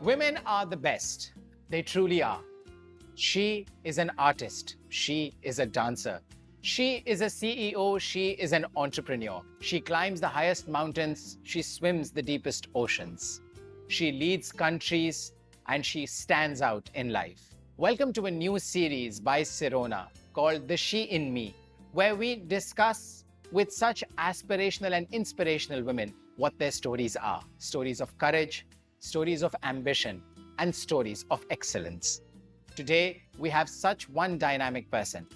Women are the best. They truly are. She is an artist. She is a dancer. She is a CEO. She is an entrepreneur. She climbs the highest mountains. She swims the deepest oceans. She leads countries and she stands out in life. Welcome to a new series by Sirona called The She in Me, where we discuss with such aspirational and inspirational women what their stories are. Stories of courage, stories of ambition, and stories of excellence. Today, we have such one dynamic person.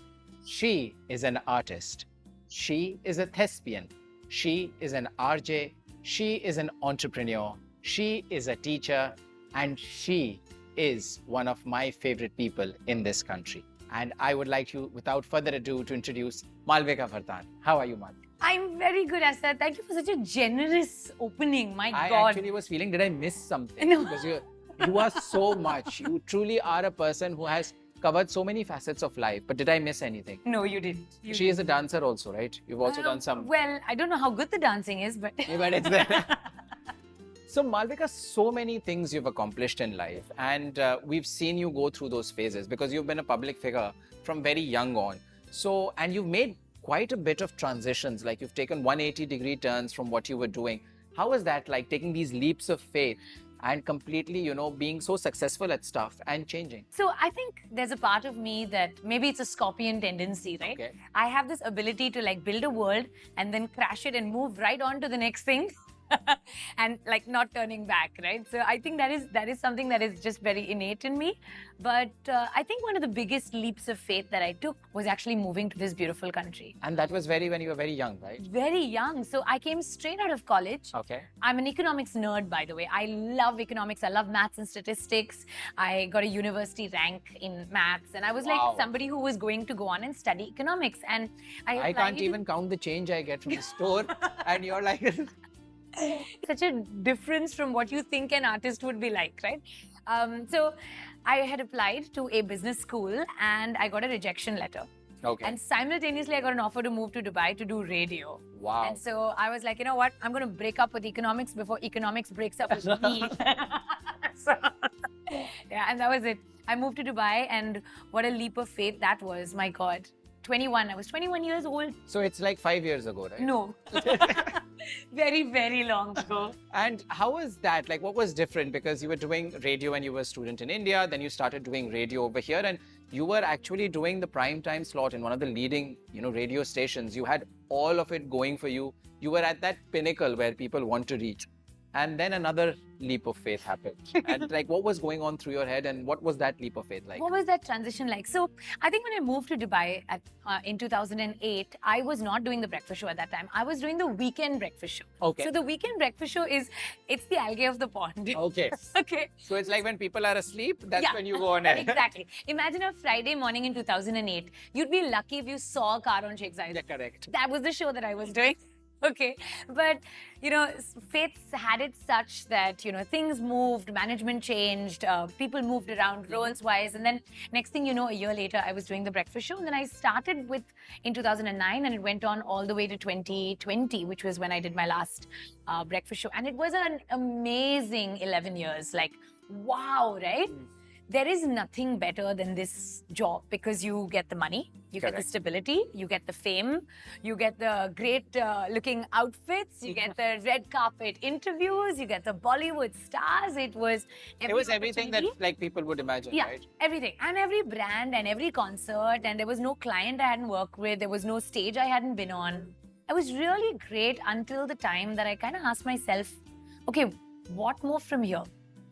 She is an artist. She is a thespian. She is an RJ. She is an entrepreneur. She is a teacher. And she is one of my favorite people in this country. And I would like you, without further ado, to introduce Malavika Varadan. How are you, Malavika? I'm very good, Asad. Thank you for such a generous opening. My I God. actually was feeling, did I miss something? No. Because you are so much. You truly are a person who has covered so many facets of life. But did I miss anything? No, you didn't. She is a dancer also, right? You've also done some... Well, I don't know how good the dancing is, but... But it's there. So Malavika, so many things you've accomplished in life, and we've seen you go through those phases because you've been a public figure from very young on. So, and you've made quite a bit of transitions, like you've taken 180-degree turns from what you were doing. How was that like, taking these leaps of faith and completely, being so successful at stuff and changing? So I think there's a part of me that maybe it's a scorpion tendency, right? Okay. I have this ability to like build a world and then crash it and move right on to the next thing. And like not turning back, right? So I think that is something that is just very innate in me. But I think one of the biggest leaps of faith that I took was actually moving to this beautiful country. And that was when you were very young, right? Very young. So I came straight out of college. Okay. I'm an economics nerd, by the way. I love economics. I love maths and statistics. I got a university rank in maths. And I was like somebody who was going to go on and study economics. And I can't even count the change I get from the store. And you're like... Such a difference from what you think an artist would be like, right? So I had applied to a business school and I got a rejection letter. Okay. And simultaneously, I got an offer to move to Dubai to do radio. Wow. And so I was like, you know what? I'm going to break up with economics before economics breaks up with me. So, yeah, and that was it. I moved to Dubai and what a leap of faith that was. My God. 21. I was 21 years old. So it's like 5 years ago, right? No. Very, very long ago. And how was that? Like, what was different? Because you were doing radio when you were a student in India, then you started doing radio over here, and you were actually doing the prime time slot in one of the leading, radio stations. You had all of it going for you. You were at that pinnacle where people want to reach. And then another leap of faith happened. And like, what was going on through your head and what was that leap of faith like? What was that transition like? So I think when I moved to Dubai in 2008, I was not doing the breakfast show at that time. I was doing the weekend breakfast show. Okay. So the weekend breakfast show it's the algae of the pond. Okay. Okay. So it's like when people are asleep, that's when you go on air. Exactly. Imagine a Friday morning in 2008. You'd be lucky if you saw a car on Sheikh Zayed. Yeah, correct. That was the show that I was doing. Okay. But, faith had it such that, things moved, management changed, people moved around roles-wise. And then next thing you know, a year later, I was doing the breakfast show. And then I started in 2009 and it went on all the way to 2020, which was when I did my last breakfast show. And it was an amazing 11 years. Like, wow, right? There is nothing better than this job because you get the money, you get the stability, you get the fame, you get the great looking outfits, you get the red carpet interviews, you get the Bollywood stars. It was everything that like people would imagine, right? Everything. And every brand and every concert, and there was no client I hadn't worked with, there was no stage I hadn't been on. It was really great until the time that I kind of asked myself, okay, what more from here,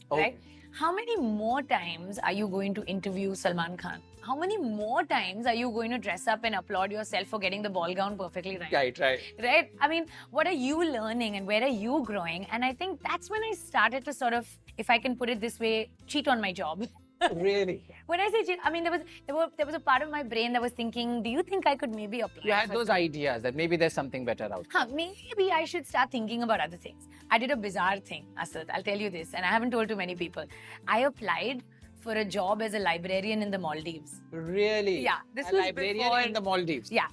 right? How many more times are you going to interview Salman Khan? How many more times are you going to dress up and applaud yourself for getting the ball gown perfectly right? Right? I mean, what are you learning and where are you growing? And I think that's when I started to sort of, if I can put it this way, cheat on my job. Really? When I say cheat, I mean, there was a part of my brain that was thinking, do you think I could maybe apply? You had those ideas that maybe there's something better out there. Maybe I should start thinking about other things. I did a bizarre thing, Asad. I'll tell you this, and I haven't told too many people. I applied for a job as a librarian in the Maldives. Really? Yeah. This a was librarian before... in the Maldives? Yeah.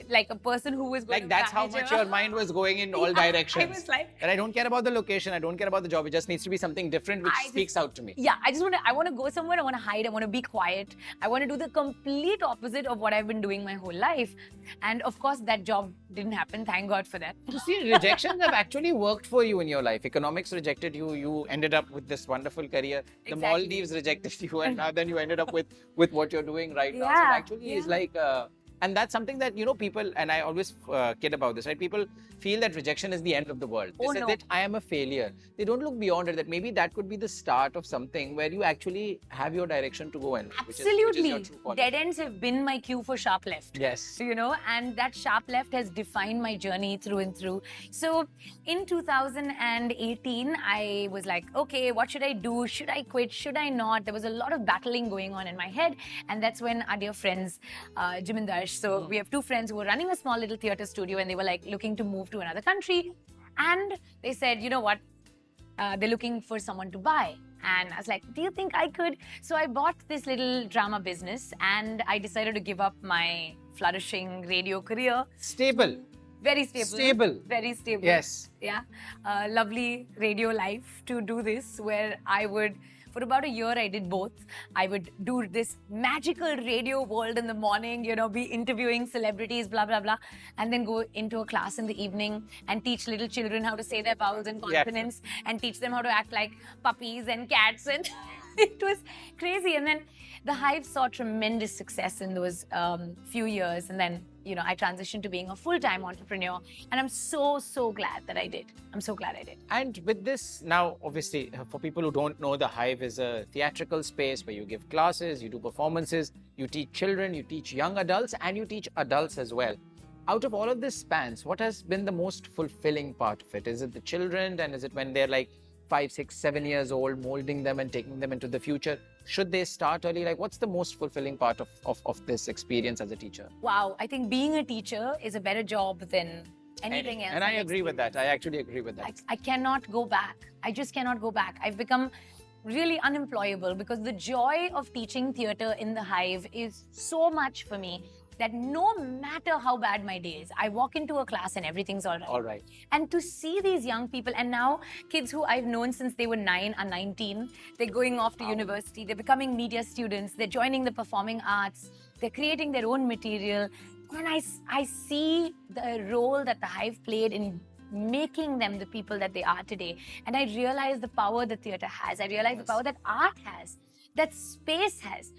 like a person who was going Like to that's how manage much a- your mind was going in all Yeah, directions. I was like, And I don't care about the location, I don't care about the job. It just needs to be something different which speaks out to me. yeah, I want to go somewhere, I want to hide, I want to be quiet. I want to do the complete opposite of what I've been doing my whole life. And of course, that job didn't happen. Thank God for that. You see, rejections have actually worked for you in your life. Economics rejected you. You ended up with this wonderful career. The Exactly. Maldives rejected you, and now then you ended up with what you're doing right now. So it Yeah, actually is like, and that's something that people, and I always kid about this, right? People feel that rejection is the end of the world. They Oh, say no. that I am a failure. They don't look beyond it. That maybe that could be the start of something where you actually have your direction to go in. Absolutely. Which is your true calling. Dead ends have been my cue for sharp left. Yes. And that sharp left has defined my journey through and through. So in 2018, I was like, okay, what should I do? Should I quit? Should I not? There was a lot of battling going on in my head. And that's when our dear friends, Jim and Darsh, so we have two friends who were running a small little theatre studio, and they were like looking to move to another country. And they said, you know what? They're looking for someone to buy. And I was like, do you think I could? So I bought this little drama business, and I decided to give up my flourishing radio career. Stable. Very stable. Stable. Very stable. Yes. Yeah. Lovely radio life to do this, where I would, for about a year, I did both. I would do this magical radio world in the morning, be interviewing celebrities, blah, blah, blah, and then go into a class in the evening and teach little children how to say their vowels and consonants and teach them how to act like puppies and cats. And it was crazy. And then the Hive saw tremendous success in those few years. And then, I transitioned to being a full-time entrepreneur. And I'm so, so glad that I did. I'm so glad I did. And with this, now, obviously, for people who don't know, the Hive is a theatrical space where you give classes, you do performances, you teach children, you teach young adults, and you teach adults as well. Out of all of this spans, what has been the most fulfilling part of it? Is it the children, and is it when they're like 5, 6, 7 years old, molding them and taking them into the future? Should they start early? Like, what's the most fulfilling part of this experience as a teacher? Wow, I think being a teacher is a better job than anything else. And I agree with that. I actually agree with that. I cannot go back. I just cannot go back. I've become really unemployable because the joy of teaching theatre in the Hive is so much for me that no matter how bad my day is, I walk into a class and everything's all right. All right. And to see these young people, and now kids who I've known since they were 9 are 19, they're going off to university, they're becoming media students, they're joining the performing arts, they're creating their own material. And I see the role that the Hive played in making them the people that they are today. And I realize the power that theatre has. I realize the power that art has, that space has.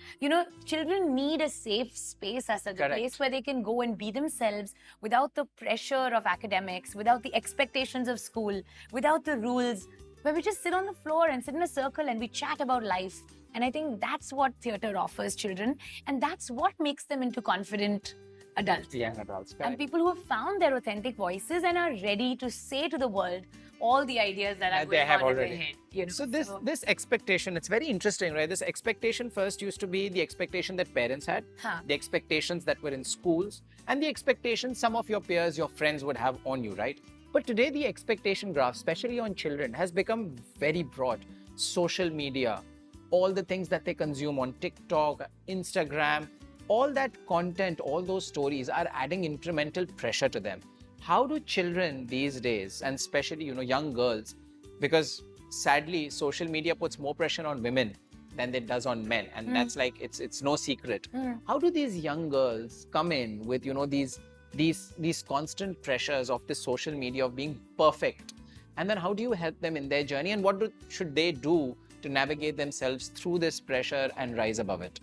Children need a safe space as such, a place where they can go and be themselves without the pressure of academics, without the expectations of school, without the rules, where we just sit on the floor and sit in a circle and we chat about life. And I think that's what theatre offers children, and that's what makes them into confident adults. Young adults. And people who have found their authentic voices and are ready to say to the world all the ideas that are going on in their head. So this expectation, it's very interesting, right? This expectation first used to be the expectation that parents had, the expectations that were in schools, and the expectations some of your peers, your friends would have on you, right? But today the expectation graph, especially on children, has become very broad. Social media, all the things that they consume on TikTok, Instagram, all that content, all those stories are adding incremental pressure to them. How do children these days, and especially, young girls, because sadly, social media puts more pressure on women than it does on men. And that's like, it's no secret. How do these young girls come in with, these constant pressures of the social media of being perfect? And then how do you help them in their journey? And what should they do to navigate themselves through this pressure and rise above it?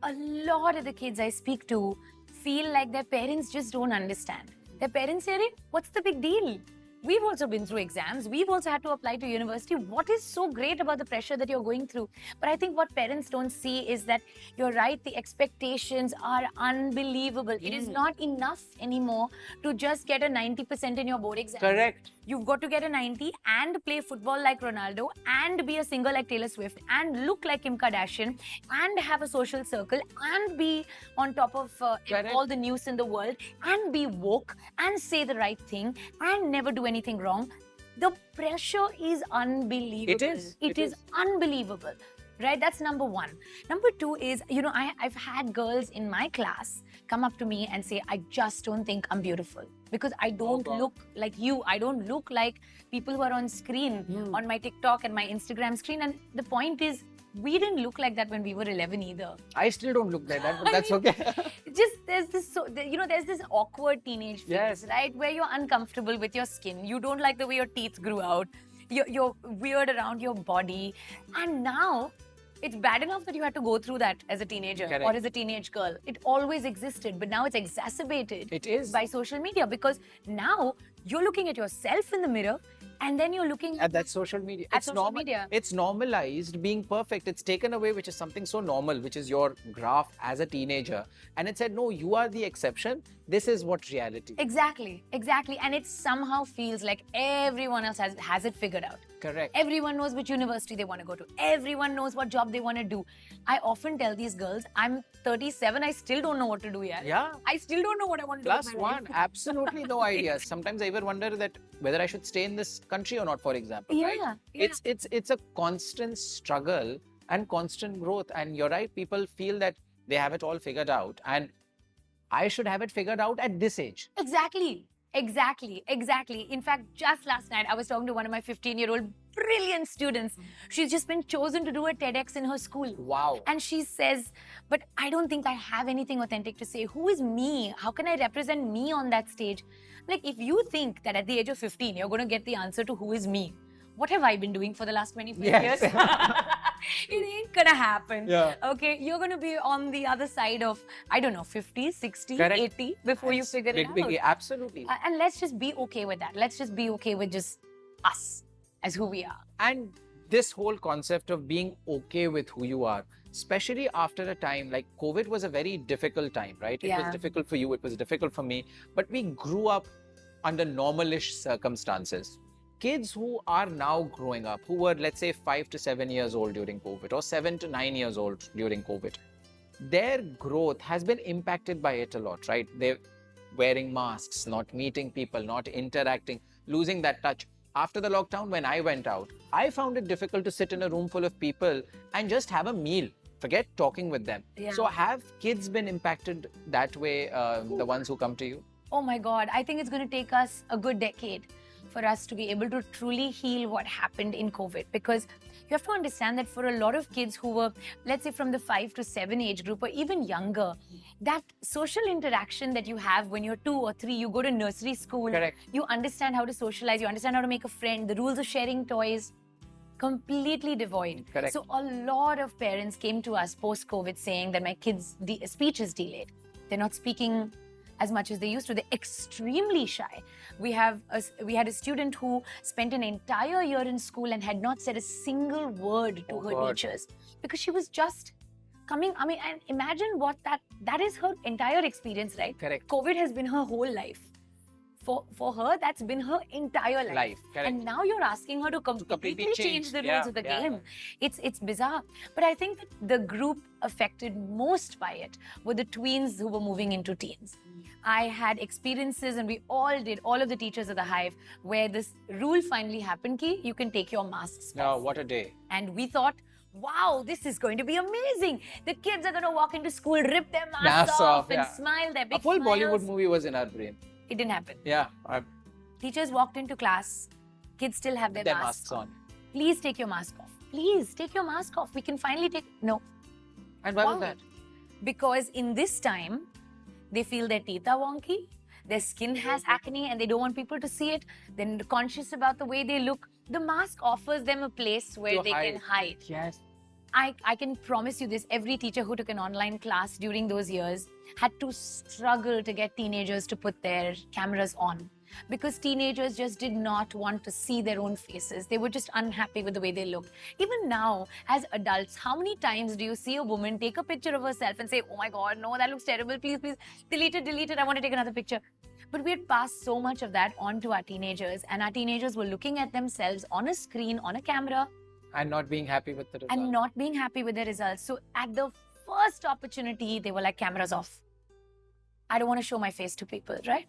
A lot of the kids I speak to feel like their parents just don't understand. Their parents say, what's the big deal? We've also been through exams. We've also had to apply to university. What is so great about the pressure that you're going through? But I think what parents don't see is that you're right, the expectations are unbelievable. It is not enough anymore to just get a 90% in your board exam. Correct. You've got to get a 90 and play football like Ronaldo and be a singer like Taylor Swift and look like Kim Kardashian and have a social circle and be on top of all the news in the world and be woke and say the right thing and never do anything wrong. The pressure is unbelievable. It is unbelievable. Right? That's number one. Number two is, I've had girls in my class come up to me and say, I just don't think I'm beautiful because I don't look like you. I don't look like people who are on screen, on my TikTok and my Instagram screen. And the point is, we didn't look like that when we were 11 either. I still don't look like that, but that's okay. Just there's this awkward teenage phase, right? Where you're uncomfortable with your skin. You don't like the way your teeth grew out. You're weird around your body. And now, it's bad enough that you had to go through that as a teenager or as a teenage girl. It always existed, but now it's exacerbated by social media because now you're looking at yourself in the mirror and then you're looking at that social media. It's normalized being perfect. It's taken away, which is something so normal, which is your graph as a teenager. And it said, no, you are the exception. This is what reality. Exactly. And it somehow feels like everyone else has it figured out. Correct. Everyone knows which university they want to go to. Everyone knows what job they want to do. I often tell these girls, I'm 37, I still don't know what to do yet. Yeah. I still don't know what I want to do. Plus one, absolutely no idea. Sometimes I even wonder that whether I should stay in this country or not, for example. Yeah. Right? It's a constant struggle and constant growth. And you're right, people feel that they have it all figured out. And I should have it figured out at this age. Exactly. In fact, just last night, I was talking to one of my 15-year-old brilliant students. She's just been chosen to do a TEDx in her school. Wow. And she says, but I don't think I have anything authentic to say. Who is me? How can I represent me on that stage? Like, if you think that at the age of 15, you're going to get the answer to who is me, what have I been doing for the last 25 years? It ain't gonna happen. Yeah. Okay, you're gonna be on the other side of, I don't know, 50, 60, Correct. 80 before you figure it out. Absolutely. And let's just be okay with that. Let's just be okay with just us as who we are. And this whole concept of being okay with who you are, especially after a time like COVID was a very difficult time, right? It was difficult for you, it was difficult for me, but we grew up under normalish circumstances. Kids who are now growing up, who were, let's say, 5 to 7 years old during COVID or 7 to 9 years old during COVID, their growth has been impacted by it a lot, right? They're wearing masks, not meeting people, not interacting, losing that touch. After the lockdown, when I went out, I found it difficult to sit in a room full of people and just have a meal. Forget talking with them. Yeah. So have kids been impacted that way, the ones who come to you? Oh my God, I think it's going to take us a good decade for us to be able to truly heal what happened in COVID. Because you have to understand that for a lot of kids who were, let's say, from the 5 to 7 age group or even younger, that social interaction that you have when you're 2 or 3, you go to nursery school, Correct. You understand how to socialize, you understand how to make a friend, the rules of sharing toys, completely devoid. Correct. So a lot of parents came to us post-COVID saying that my kids' speech is delayed. They're not speaking as much as they used to. They're extremely shy. We had a student who spent an entire year in school and had not said a single word to her teachers because she was just coming. I mean, and imagine what that is her entire experience, right? Correct. COVID has been her whole life. For her, that's been her entire life. Correct. And now you're asking her to completely change the rules of the game. It's bizarre. But I think that the group affected most by it were the tweens who were moving into teens. I had experiences, and we all did, all of the teachers of the Hive, where this rule finally happened, ki you can take your masks off. Oh, what a day. And we thought, wow, this is going to be amazing. The kids are going to walk into school, rip their masks off and smile their big A full smiles. Bollywood movie was in our brain. It didn't happen. Yeah. Teachers walked into class, kids still have their masks on. Please take your mask off. Please take your mask off. We can finally take... No. And why was that? Because in this time, they feel their teeth are wonky, their skin has acne and they don't want people to see it. They're conscious about the way they look. The mask offers them a place where they can hide. Yes. I can promise you this, every teacher who took an online class during those years had to struggle to get teenagers to put their cameras on because teenagers just did not want to see their own faces. They were just unhappy with the way they looked. Even now, as adults, how many times do you see a woman take a picture of herself and say, oh my God, no, that looks terrible. Please, delete it. I want to take another picture. But we had passed so much of that on to our teenagers, and our teenagers were looking at themselves on a screen, on a camera, and not being happy with the results. So at the first opportunity, they were like, cameras off. I don't want to show my face to people, right?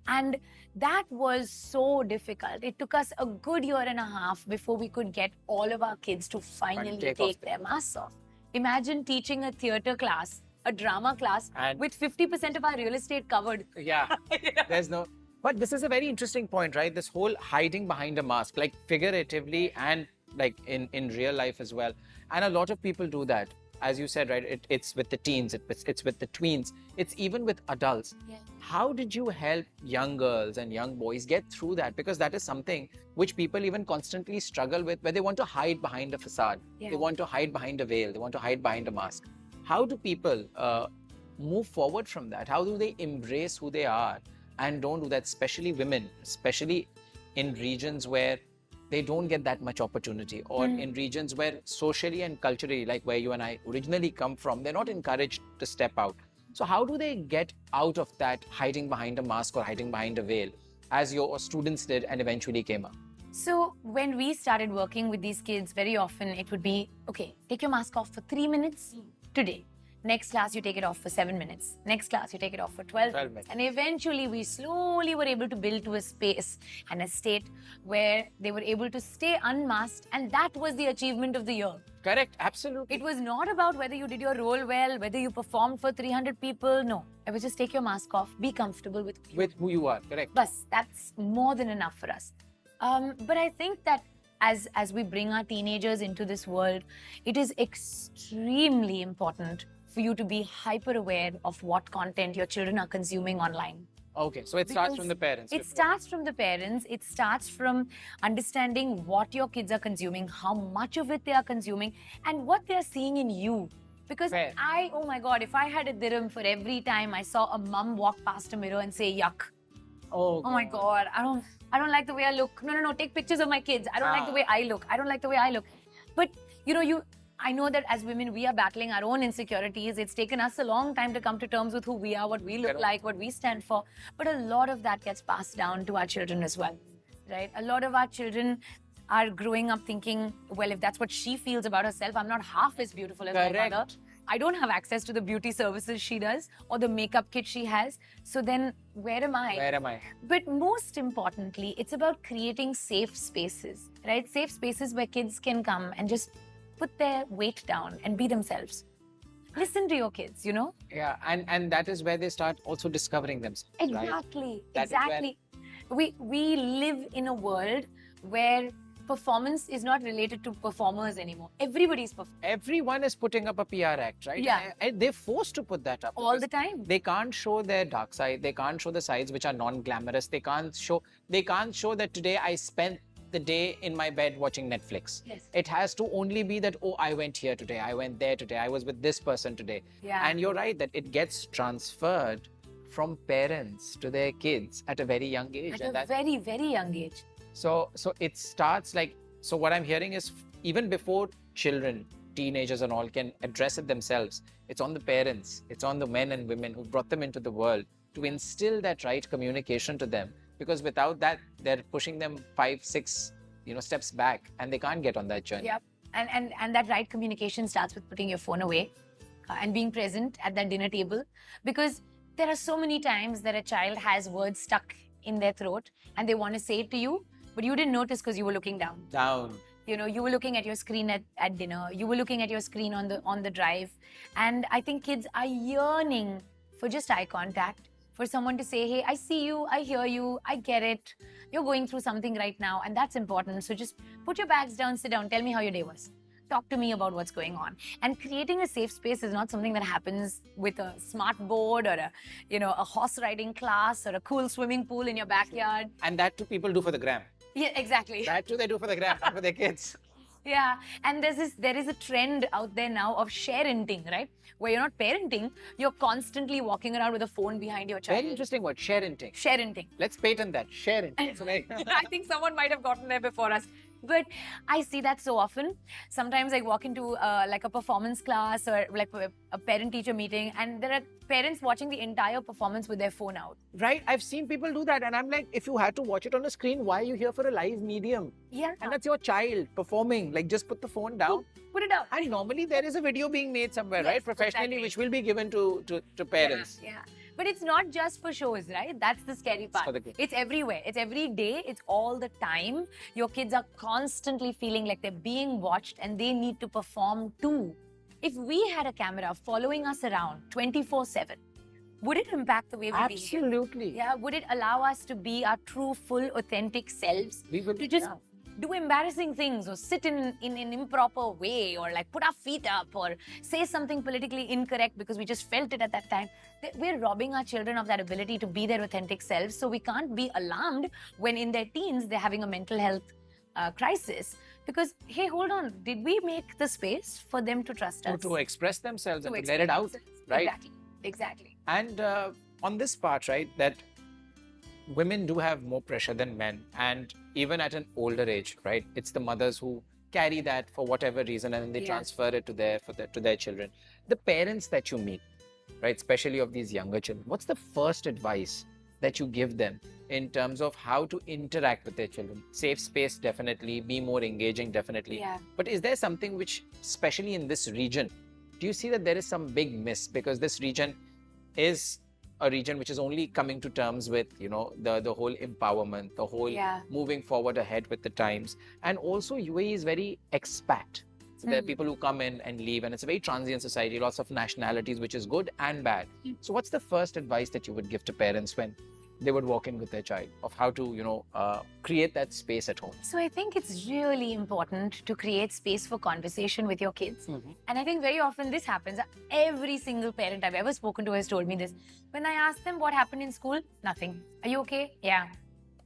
And that was so difficult. It took us a good year and a half before we could get all of our kids to finally take their masks off. Imagine teaching a theatre class, a drama class And- with 50% of our real estate covered. Yeah, there's no. But this is a very interesting point, right? This whole hiding behind a mask, like figuratively and like in real life as well. And a lot of people do that. As you said, right? It's with the teens, it's with the tweens, it's even with adults. Yeah. How did you help young girls and young boys get through that? Because that is something which people even constantly struggle with, where they want to hide behind a facade. Yeah. They want to hide behind a veil. They want to hide behind a mask. How do people move forward from that? How do they embrace who they are and don't do that, especially women, especially in regions where they don't get that much opportunity, or in regions where socially and culturally, like where you and I originally come from, they're not encouraged to step out. So how do they get out of that hiding behind a mask or hiding behind a veil, as your students did and eventually came up? So when we started working with these kids, very often it would be, okay, take your mask off for 3 minutes today. Next class, you take it off for 7 minutes. Next class, you take it off for 12 minutes. And eventually, we slowly were able to build to a space and a state where they were able to stay unmasked. And that was the achievement of the year. Correct, absolutely. It was not about whether you did your role well, whether you performed for 300 people. No, it was just take your mask off, be comfortable with Who you are, correct. Bas, that's more than enough for us. But I think that as we bring our teenagers into this world, it is extremely important for you to be hyper aware of what content your children are consuming online. Okay, so it starts Because from the parents. It starts from the parents. It starts from understanding what your kids are consuming, how much of it they are consuming, and what they are seeing in you. Because Fair. oh my God, if I had a dirham for every time I saw a mum walk past a mirror and say, yuck. Oh my God, I don't like the way I look. No, take pictures of my kids. I don't like the way I look. I don't like the way I look. But I know that as women, we are battling our own insecurities. It's taken us a long time to come to terms with who we are, what we look like, what we stand for. But a lot of that gets passed down to our children as well, right? A lot of our children are growing up thinking, well, if that's what she feels about herself, I'm not half as beautiful as my mother. I don't have access to the beauty services she does or the makeup kit she has. So then where am I? Where am I? But most importantly, it's about creating safe spaces, right? Safe spaces where kids can come and just put their weight down and be themselves. Listen to your kids, Yeah, and that is where they start also discovering themselves. Exactly, Right? exactly. We live in a world where performance is not related to performers anymore. Everybody's performing. Everyone is putting up a PR act, right? Yeah. And they're forced to put that up. All the time. They can't show their dark side. They can't show the sides which are non-glamorous. They can't show that today I spent the day in my bed watching Netflix. Yes. It has to only be that, oh, I went here today, I went there today, I was with this person today. Yeah. And you're right that it gets transferred from parents to their kids at a very young age. At a very, very young age. So it starts like, so what I'm hearing is even before children, teenagers and all can address it themselves, it's on the parents, it's on the men and women who brought them into the world to instill that right communication to them. Because without that, they're pushing them 5, 6, steps back, and they can't get on that journey. Yep. And that right communication starts with putting your phone away and being present at that dinner table. Because there are so many times that a child has words stuck in their throat and they want to say it to you, but you didn't notice because you were looking down. You were looking at your screen at dinner. You were looking at your screen on the drive. And I think kids are yearning for just eye contact, for someone to say, hey, I see you, I hear you, I get it. You're going through something right now, and that's important. So just put your bags down, sit down, tell me how your day was. Talk to me about what's going on. And creating a safe space is not something that happens with a smart board or a horse riding class or a cool swimming pool in your backyard. And that too people do for the gram. Yeah, exactly. That too they do for the gram, not for their kids. Yeah, and there is a trend out there now of sharenting, right? Where you're not parenting, you're constantly walking around with a phone behind your child. Very interesting word, sharenting. Sharenting. Let's patent that, sharenting. I think someone might have gotten there before us. But I see that so often. Sometimes I walk into like a performance class or like a parent-teacher meeting, and there are parents watching the entire performance with their phone out. Right, I've seen people do that, and I'm like, if you had to watch it on a screen, why are you here for a live medium? Yeah. And that's your child performing, like just put the phone down. Put it out. And normally there is a video being made somewhere, Yes, right? Professionally, exactly. which will be given to parents. Yeah. But it's not just for shows, right? That's the scary part. for the kids. It's everywhere. It's every day. It's all the time. Your kids are constantly feeling like they're being watched and they need to perform too. If we had a camera following us around 24/7, would it impact the way we behave? Absolutely. Yeah, would it allow us to be our true, full, authentic selves? We will, To just do embarrassing things or sit in an improper way or like put our feet up or say something politically incorrect because we just felt it at that time. We're robbing our children of that ability to be their authentic selves. So we can't be alarmed when in their teens they're having a mental health crisis. Because, hey, hold on, did we make the space for them to trust us? to express themselves and to express let it out, themselves. right? Exactly. And on this part, right, that women do have more pressure than men, and even at an older age, right, it's the mothers who carry that for whatever reason, and then they transfer it to their children. The parents that you meet, right, especially of these younger children, what's the first advice that you give them in terms of how to interact with their children? Safe space, definitely. Be more engaging, definitely. Yeah. But is there something which, especially in this region, do you see that there is some big miss? Because this region is a region which is only coming to terms with, you know, the whole empowerment, the whole moving forward ahead with the times. And also UAE is very expat. So there are people who come in and leave, and it's a very transient society, lots of nationalities, which is good and bad. So what's the first advice that you would give to parents when they would walk in with their child of how to, you know, create that space at home? So I think it's really important to create space for conversation with your kids. And I think very often this happens. Every single parent I've ever spoken to has told me this. When I ask them what happened in school, nothing. Are you okay? Yeah.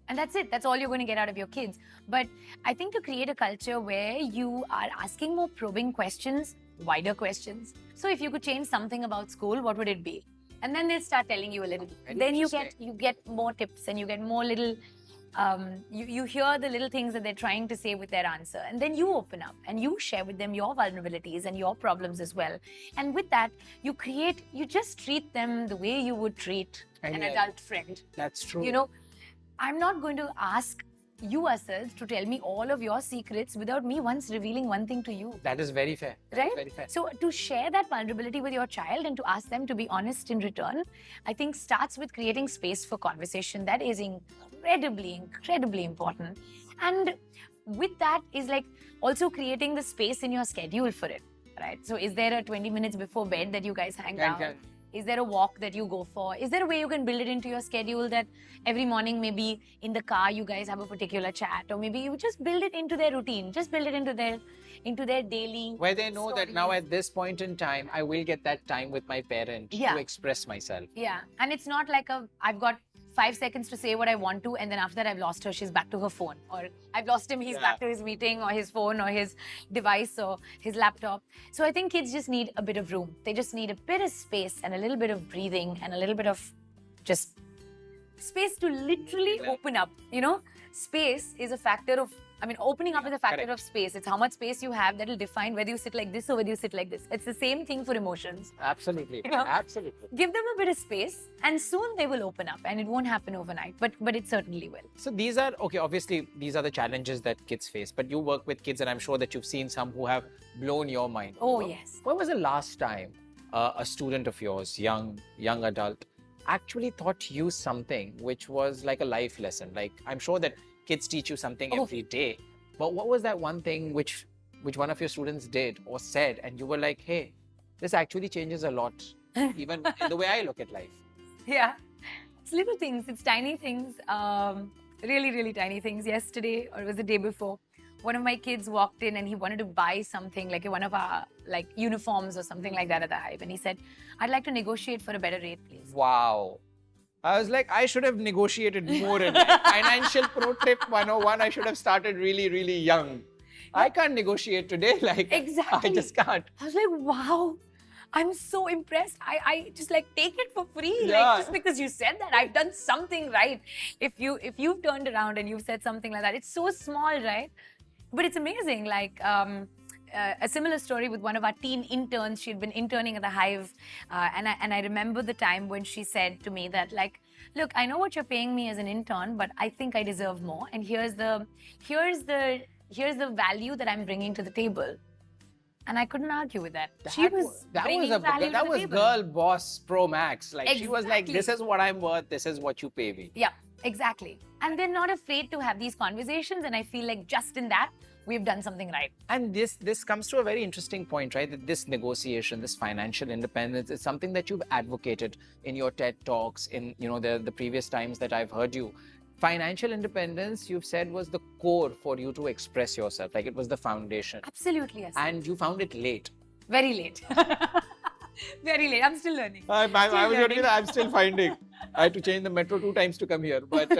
And that's it. That's all you're going to get out of your kids. But I think to create a culture where you are asking more probing questions, wider questions. So if you could change something about school, what would it be? And then they'll start telling you a little. Then you get more tips and you get more little, you hear the little things that they're trying to say with their answer. And then you open up and you share with them your vulnerabilities and your problems as well. And with that, you just treat them the way you would treat an adult friend. That's true. You know, I'm not going to ask you ourselves to tell me all of your secrets without me once revealing one thing to you. That is very fair. Right? Very fair. So to share that vulnerability with your child and to ask them to be honest in return, I think starts with creating space for conversation. That is incredibly, incredibly important. And with that is like also creating the space in your schedule for it, right? So is there a 20 minutes before bed that you guys hang out? Is there a walk that you go for? Is there a way you can build it into your schedule that every morning, maybe in the car, you guys have a particular chat, or maybe you just build it into their routine, just build it into their daily. Where they know that now at this point in time, I will get that time with my parent to express myself. Yeah, and it's not like I've got 5 seconds to say what I want to, and then after that I've lost her, she's back to her phone. Or I've lost him, he's back to his meeting or his phone or his device or his laptop. So I think kids just need a bit of room. They just need a bit of space and a little bit of breathing and a little bit of just space to literally open up. You know, space is a factor of, opening up is a factor of space. It's how much space you have that will define whether you sit like this or whether you sit like this. It's the same thing for emotions. Absolutely. You know? Absolutely. Give them a bit of space and soon they will open up, and it won't happen overnight, but it certainly will. So these are, obviously these are the challenges that kids face, but you work with kids and I'm sure that you've seen some who have blown your mind. Oh, yes. When was the last time a student of yours, young adult, actually taught you something which was like a life lesson? Like, I'm sure that kids teach you something every day, but what was that one thing which one of your students did or said and you were like, hey, this actually changes a lot, even in the way I look at life? Yeah, it's little things, it's tiny things, really, really tiny things. Yesterday, or it was the day before, one of my kids walked in and he wanted to buy something, like one of our uniforms or something like that at the Hive, and he said, I'd like to negotiate for a better rate, please. Wow. I was like, I should have negotiated more in life. Financial pro tip 101, I should have started really, really young. I can't negotiate today. Exactly. I just can't. I was like, wow, I'm so impressed. I just take it for free. Just because you said that, I've done something right. If you've turned around and you've said something like that, it's so small, right? But it's amazing. A similar story with one of our teen interns. She'd been interning at the Hive, and I remember the time when she said to me that, look, I know what you're paying me as an intern, but I think I deserve more, and here's the value that I'm bringing to the table. And I couldn't argue with that. That was girl boss pro max. She was like, this is what I'm worth, this is what you pay me. Yeah, exactly. And they're not afraid to have these conversations, and I feel like just in that, we've done something right. And this comes to a very interesting point, right? That this negotiation, this financial independence is something that you've advocated in your TED Talks, in the previous times that I've heard you. Financial independence, you've said, was the core for you to express yourself. Like, it was the foundation. Absolutely, yes. And you found it late. Very late. Very late. I'm still learning. I was learning. I'm still finding. I had to change the metro 2 times to come here. But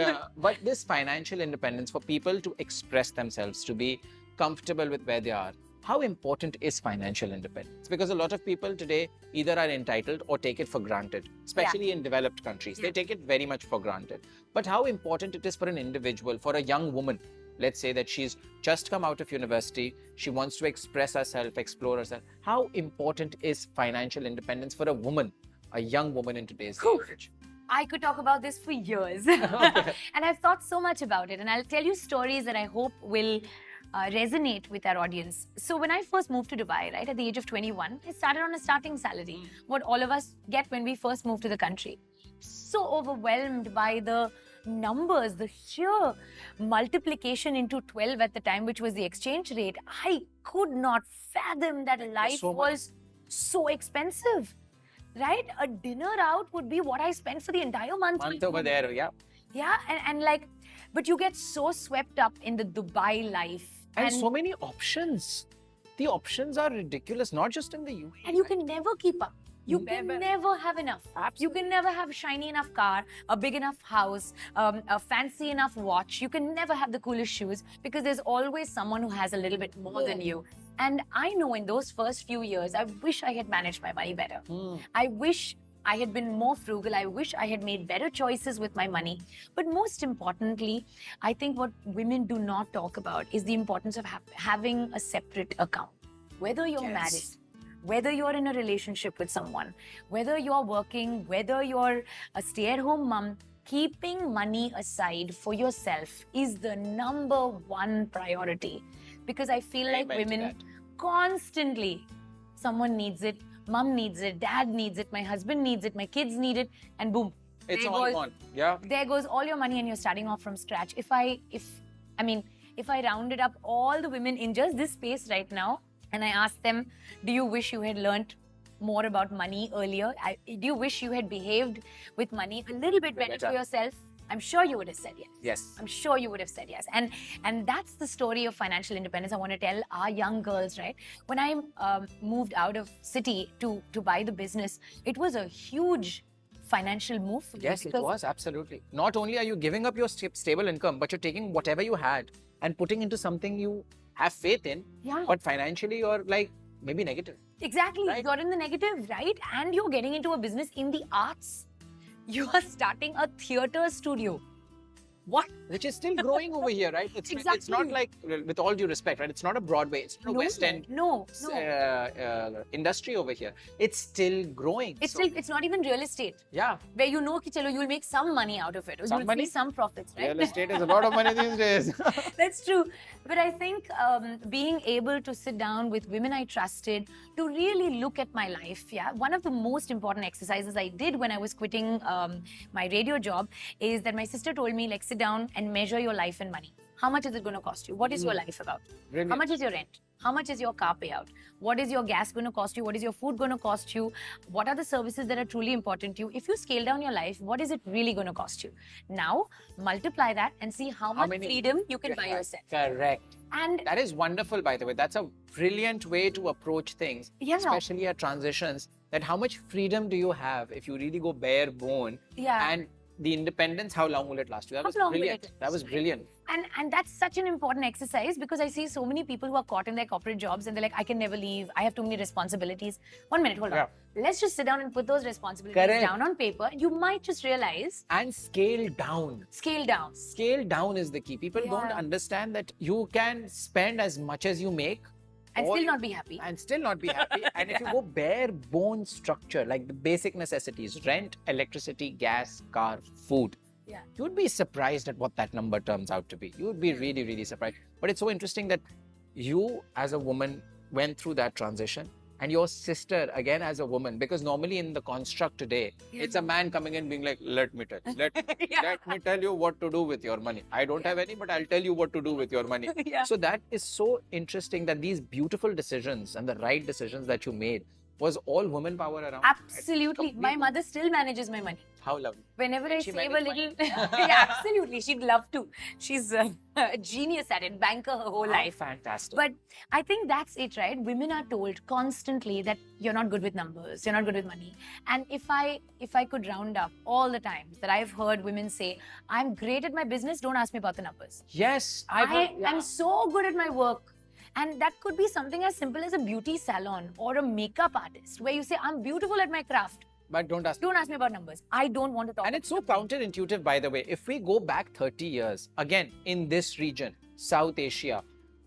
this financial independence, for people to express themselves, to be comfortable with where they are, how important is financial independence? Because a lot of people today either are entitled or take it for granted, especially in developed countries. They take it very much for granted. But how important it is for an individual, for a young woman, let's say that she's just come out of university, she wants to express herself, explore herself. How important is financial independence for a woman, a young woman in today's age? I could talk about this for years. And I've thought so much about it. And I'll tell you stories that I hope will resonate with our audience. So when I first moved to Dubai, right, at the age of 21, I started on a starting salary, what all of us get when we first move to the country. So overwhelmed by the numbers, the sheer multiplication into 12 at the time, which was the exchange rate. I could not fathom that life was so expensive, right? A dinner out would be what I spent for the entire month. Month over there, yeah. Yeah, and like, but you get so swept up in the Dubai life. And so many options. The options are ridiculous, not just in the UAE. And you can never keep up. You can never have enough. Absolutely. You can never have a shiny enough car, a big enough house, a fancy enough watch. You can never have the coolest shoes because there's always someone who has a little bit more than you. And I know in those first few years, I wish I had managed my money better. I wish I had been more frugal. I wish I had made better choices with my money. But most importantly, I think what women do not talk about is the importance of having a separate account. Whether you're married, whether you're in a relationship with someone, whether you're working, whether you're a stay-at-home mom, keeping money aside for yourself is the #1 priority. Because I feel like women constantly, someone needs it, mom needs it, dad needs it, my husband needs it, my kids need it, and boom. It's all gone. Yeah. There goes all your money and you're starting off from scratch. If I rounded up all the women in just this space right now, and I asked them, do you wish you had learned more about money earlier? Do you wish you had behaved with money a little bit better for yourself? I'm sure you would have said yes. Yes. I'm sure you would have said yes. And that's the story of financial independence I want to tell our young girls, right? When I moved out of city to buy the business, it was a huge financial move for me. Yes, it was, absolutely. Not only are you giving up your stable income, but you're taking whatever you had and putting into something you have faith in, but financially you're like maybe negative. Exactly, right? You're in the negative, right? And you're getting into a business in the arts. You are starting a theatre studio. What? Which is still growing over here, right? It's not like, with all due respect, right? It's not a Broadway, it's not a West End industry over here. It's still growing. It's not even real estate. Yeah. Where you know, you'll make some money out of it. Or you'll see some profits, right? Real estate is a lot of money these days. That's true. But I think being able to sit down with women I trusted to really look at my life, one of the most important exercises I did when I was quitting my radio job is that my sister told me, like, sit down and measure your life in money. How much is it going to cost you? What is your life about? Brilliant. How much is your rent? How much is your car payout? What is your gas going to cost you? What is your food going to cost you? What are the services that are truly important to you? If you scale down your life, what is it really going to cost you? Now, multiply that and see how much freedom you can buy yourself. Correct. And that is wonderful, by the way. That's a brilliant way to approach things, especially at transitions. That how much freedom do you have if you really go bare bone? And the independence, how long will it last you? That was brilliant. That was brilliant. And that's such an important exercise because I see so many people who are caught in their corporate jobs and they're like, I can never leave. I have too many responsibilities. 1 minute, hold on. Let's just sit down and put those responsibilities down on paper. You might just realize. And scale down. Scale down. Scale down is the key. People don't understand that you can spend as much as you make. And still not be happy. And still not be happy. And if you go bare bone structure, like the basic necessities, rent, electricity, gas, car, food, you'd be surprised at what that number turns out to be. You would be really, really surprised. But it's so interesting that you as a woman went through that transition and your sister again as a woman, because normally in the construct today, it's a man coming in being like, let me tell you what to do with your money. I don't have any, but I'll tell you what to do with your money. So that is so interesting that these beautiful decisions and the right decisions that you made was all women power around. Absolutely. My mother still manages my money. How lovely. Whenever I She save a manage little, yeah, absolutely, she'd love to. She's a genius at it, banker her whole life. Fantastic. But I think that's it, right? Women are told constantly that you're not good with numbers, you're not good with money. And if I could round up all the times that I've heard women say, I'm great at my business, don't ask me about the numbers. Yes, I'm so good at my work. And that could be something as simple as a beauty salon or a makeup artist, where you say, I'm beautiful at my craft. But don't ask me about numbers. I don't want to talk. And it's so counterintuitive, by the way. If we go back 30 years, again, in this region, South Asia,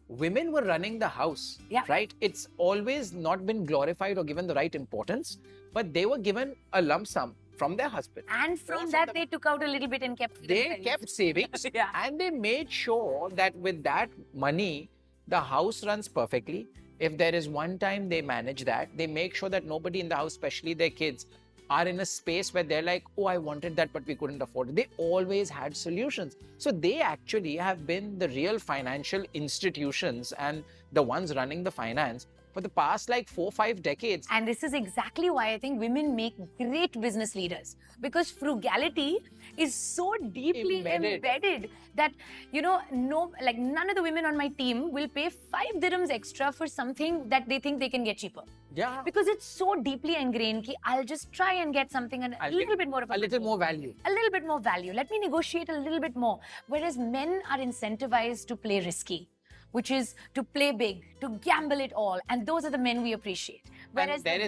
women were running the house, right? It's always not been glorified or given the right importance, but they were given a lump sum from their husband. And from that, they took out a little bit and kept. They kept savings and they made sure that with that money, the house runs perfectly. If there is one time they manage that, they make sure that nobody in the house, especially their kids, are in a space where they're like, oh, I wanted that, but we couldn't afford it. They always had solutions. So they actually have been the real financial institutions and the ones running the finance for the past like 4-5 decades. And this is exactly why I think women make great business leaders, because frugality is so deeply embedded that, you know, none of the women on my team will pay 5 dirhams extra for something that they think they can get cheaper. Yeah. Because it's so deeply ingrained that I'll just try and get something a little bit more of a little more value. A little bit more value. Let me negotiate a little bit more. Whereas men are incentivized to play risky, which is to play big, to gamble it all. And those are the men we appreciate. Whereas there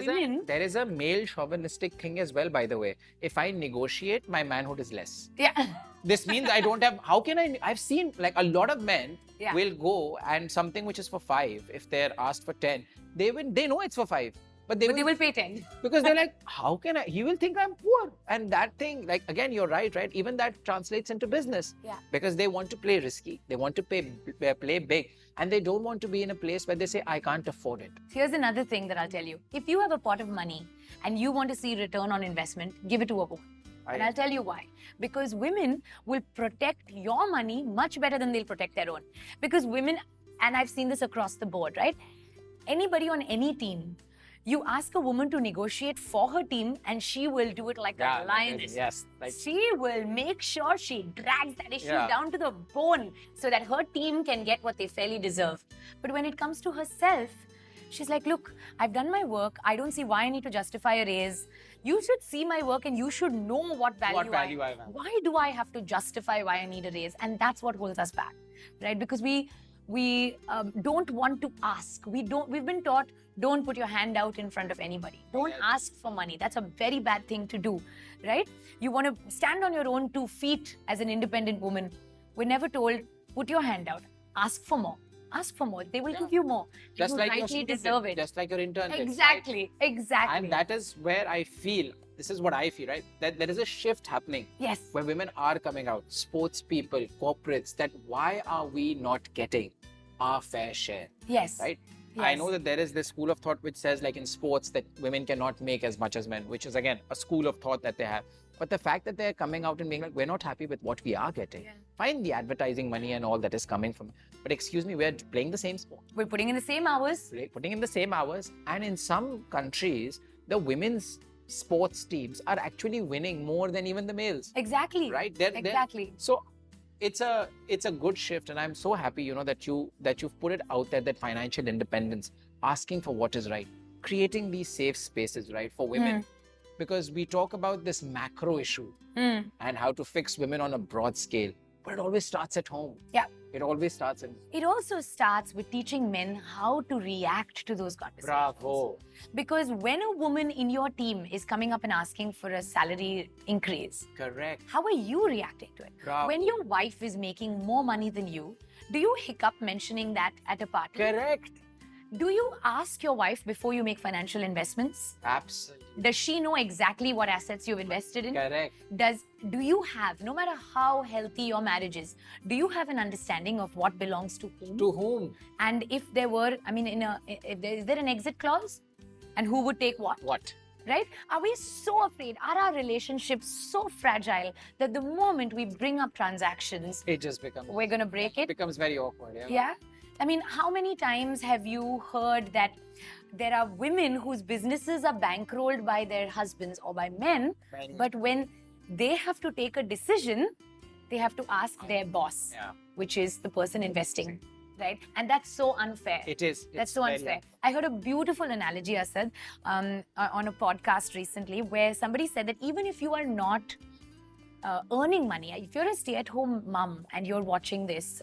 is a male chauvinistic thing as well, by the way. If I negotiate, my manhood is less. Yeah. This means I don't have, I've seen like a lot of men will go and something which is for 5, if they're asked for 10, they know it's for 5. But they will pay 10. Because they're like, how can I? He will think I'm poor. And that thing, like, again, you're right? Even that translates into business. Yeah. Because they want to play risky. They want to play big. And they don't want to be in a place where they say, I can't afford it. Here's another thing that I'll tell you. If you have a pot of money and you want to see return on investment, give it to a woman. And I'll tell you why. Because women will protect your money much better than they'll protect their own. Because women, and I've seen this across the board, right? Anybody on any team, you ask a woman to negotiate for her team and she will do it like a lioness. Yes. She will make sure she drags that issue down to the bone so that her team can get what they fairly deserve. But when it comes to herself, she's like, look, I've done my work. I don't see why I need to justify a raise. You should see my work and you should know what value I have. Why do I have to justify why I need a raise? And that's what holds us back, right? Because we don't want to ask. We've been taught, don't put your hand out in front of anybody. Don't ask for money. That's a very bad thing to do, right? You want to stand on your own 2 feet as an independent woman. We're never told, put your hand out, ask for more. Ask for more. They will give you more. Just you like rightly your deserve it. Just like your intern. Exactly. Exactly. And that is where I feel, this is what I feel, right? That there is a shift happening. Yes. Where women are coming out, sports people, corporates, that why are we not getting our fair share? Yes. Right? Yes. I know that there is this school of thought which says, like in sports, that women cannot make as much as men, which is again a school of thought that they have. But the fact that they're coming out and being like, we're not happy with what we are getting. Fine, the advertising money and all that is coming from. But excuse me, we're playing the same sport. We're putting in the same hours. Putting in the same hours. And in some countries, the women's sports teams are actually winning more than even the males. Exactly. Right? Exactly. So it's a good shift, and I'm so happy, that you've put it out there, that financial independence, asking for what is right, creating these safe spaces, right, for women. Because we talk about this macro issue and how to fix women on a broad scale, but it always starts at home. Yeah. It always starts It also starts with teaching men how to react to those conversations. Bravo. Because when a woman in your team is coming up and asking for a salary increase, correct, how are you reacting to it? Bravo. When your wife is making more money than you, do you hiccup mentioning that at a party? Correct. Do you ask your wife before you make financial investments? Absolutely. Does she know exactly what assets you've invested in? Correct. Do you have, no matter how healthy your marriage is, do you have an understanding of what belongs to whom? To whom? And if there were, is there an exit clause? and who would take what. What? Right? Are we so afraid? Are our relationships so fragile that the moment we bring up transactions, It just becomes. we're going to break it? Becomes very awkward. Yeah. Yeah. I mean, how many times have you heard that there are women whose businesses are bankrolled by their husbands or by men, Many. but when they have to take a decision, they have to ask their boss, Yeah. which is the person investing, right? And that's so unfair. It is. That's It's so very unfair. I heard a beautiful analogy, Asad, on a podcast recently, where somebody said that even if you are not earning money, if you're a stay-at-home mom and you're watching this,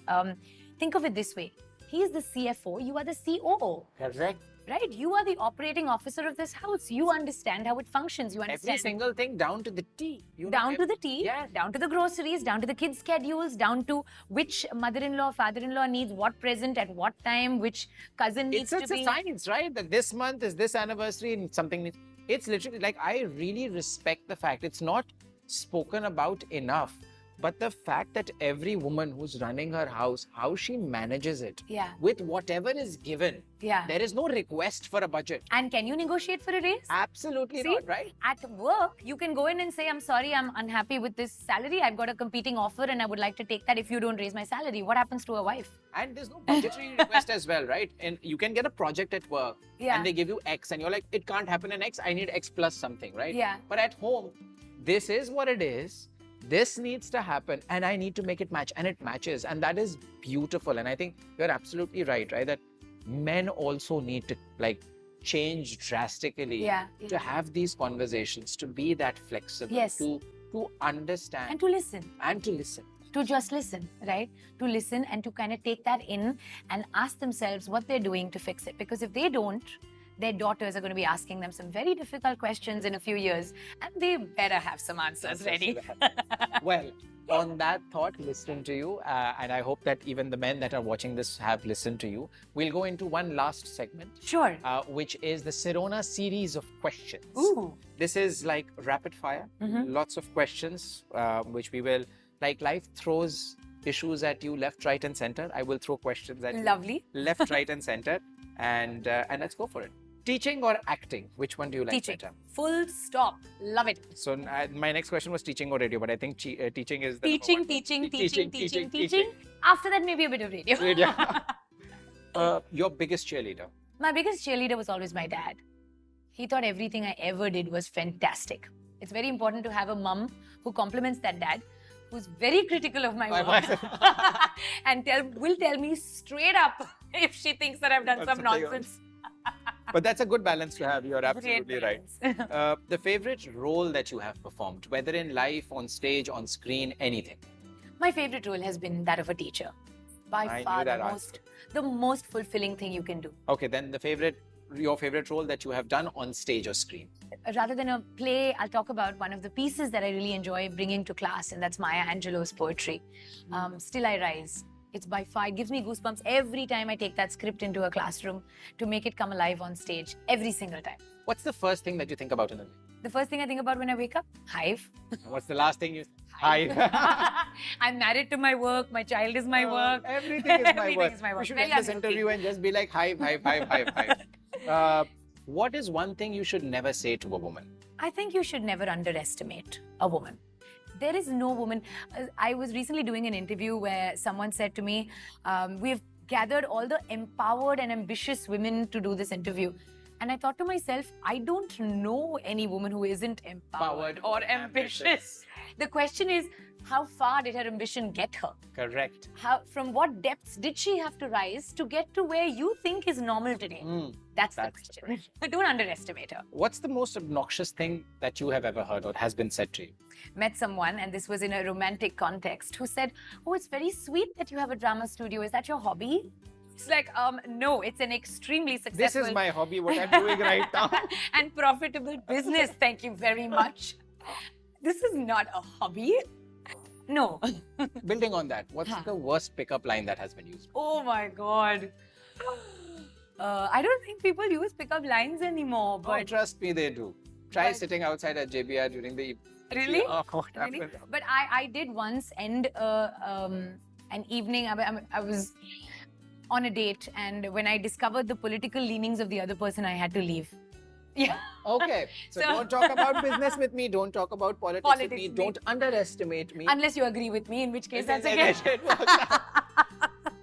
think of it this way. He is the CFO, you are the COO. Correct. Right? You are the operating officer of this house. You understand how it functions. You understand Every single thing down to the T. You know, down to the tea, Yeah. down to the groceries, down to the kids' schedules, down to which mother-in-law, father-in-law needs what present at what time, which cousin needs It's to a be. science, right? That this month is this anniversary and something needs. It's literally like, I really respect the fact it's not spoken about enough. But the fact that every woman who's running her house, how she manages it Yeah, with whatever is given, yeah. there is no request for a budget. And can you negotiate for a raise? Absolutely See? not, right? At work, you can go in and say, I'm sorry, I'm unhappy with this salary. I've got a competing offer and I would like to take that if you don't raise my salary. What happens to a wife? And there's no budgetary request as well, right? And you can get a project at work Yeah. and they give you X and you're like, it can't happen in X, I need X plus something, right? Yeah. But at home, this is what it is. This needs to happen and I need to make it match, and it matches, and that is beautiful. And I think you're absolutely right, that men also need to like change drastically Yeah. to have these conversations, to be that flexible, Yes. to understand And to listen. and to listen. To just listen, right? To listen and to kind of take that in and ask themselves what they're doing to fix it. Because if they don't, their daughters are going to be asking them some very difficult questions in a few years, and they better have some answers ready. Well, on that thought, listening to you, and I hope that even the men that are watching this have listened to you, we'll go into one last segment, Sure. which is the Sirona series of questions. Ooh. This is like rapid fire, lots of questions, which we will, like life throws issues at you left, right, and center. I will throw questions at Lovely. you left, right, and center, and let's go for it. Teaching or acting? Which one do you like Teaching. better? Full stop. Love it. So my next question was teaching or radio, but I think teaching is the Teaching, number one. teaching. After that, maybe a bit of radio. Radio. Your biggest cheerleader? My biggest cheerleader was always my dad. He thought everything I ever did was fantastic. It's very important to have a mum who compliments that dad, who's very critical of my work and will tell me straight up if she thinks that I've done That's some something nonsense. But that's a good balance to have. You're absolutely right. balance. The favorite role that you have performed, whether in life, on stage, on screen, anything. My favorite role has been that of a teacher. By I far knew that the most fulfilling thing you can do. Okay, then your favorite role that you have done on stage or screen. Rather than a play, I'll talk about one of the pieces that I really enjoy bringing to class, and that's Maya Angelou's poetry. Still I Rise. It's by far, it gives me goosebumps every time I take that script into a classroom to make it come alive on stage, every single time. What's the first thing that you think about in a day? The first thing I think about when I wake up, Hive. What's the last thing you... Hive. I'm married to my work, my child is my work. Everything is my Everything work. is my work. We should Very end this unhealthy. interview and just be like, Hive, Hive, Hive, Hive, Hive. What is one thing you should never say to a woman? I think you should never underestimate a woman. There is no woman. I was recently doing an interview where someone said to me, we've gathered all the empowered and ambitious women to do this interview. And I thought to myself, I don't know any woman who isn't empowered or ambitious. The question is, how far did her ambition get her? Correct. From what depths did she have to rise to get to where you think is normal today? That's the question. Don't underestimate her. What's the most obnoxious thing that you have ever heard or has been said to you? Met someone, and this was in a romantic context, who said, oh, it's very sweet that you have a drama studio. Is that your hobby? It's like, no, it's an extremely successful... This is my hobby, what I'm doing right now. and profitable business. Thank you very much. This is not a hobby. No. Building on that, what's the worst pickup line that has been used? Oh my God. I don't think people use pickup lines anymore, But but... trust me, they do. Try But- sitting outside at JBR during the evening. Really? Oh, what Really? happened? But I did once end an evening. I was on a date, and when I discovered the political leanings of the other person, I had to leave. Yeah. Okay. So, So- don't talk about business with me. Don't talk about politics with Politics me. with me. Don't underestimate me. Unless you agree with me, in which case that's Then again. it works out.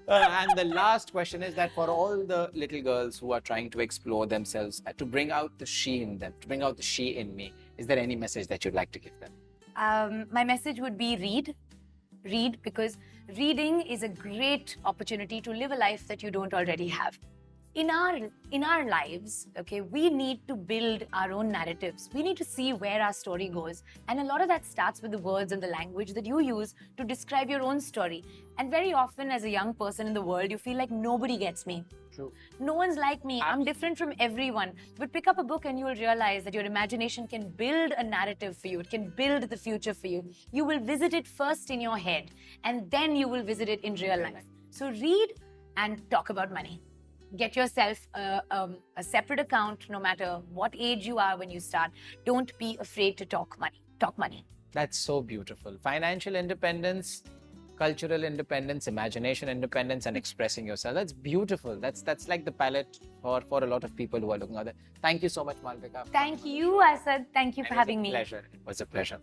And the last question is that for all the little girls who are trying to explore themselves, to bring out the she in them, to bring out the she in me, is there any message that you'd like to give them? My message would be read. Read, because reading is a great opportunity to live a life that you don't already have. In our lives, okay, we need to build our own narratives. We need to see where our story goes. And a lot of that starts with the words and the language that you use to describe your own story. And very often as a young person in the world, you feel like nobody gets me. True. No one's like me. I'm different from everyone. But pick up a book and you will realize that your imagination can build a narrative for you. It can build the future for you. You will visit it first in your head and then you will visit it in real life. So read and talk about money. Get yourself a separate account no matter what age you are when you start. Don't be afraid to talk money. Talk money. That's so beautiful. Financial independence, cultural independence, imagination independence, and expressing yourself. That's beautiful. That's like the palette for a lot of people who are looking at it. Thank you so much, Malavika. Thank you, Asad. Thank you for having me. Pleasure. It was a pleasure.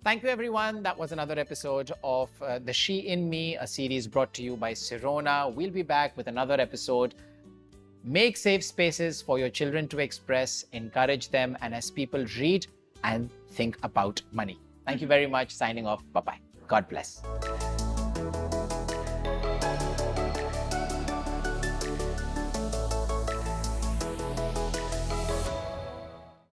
Thank you, everyone. That was another episode of The She in Me, a series brought to you by Sirona. We'll be back with another episode. Make safe spaces for your children to express, encourage them, and as people read and think about money. Thank you very much. Signing off. Bye-bye. God bless.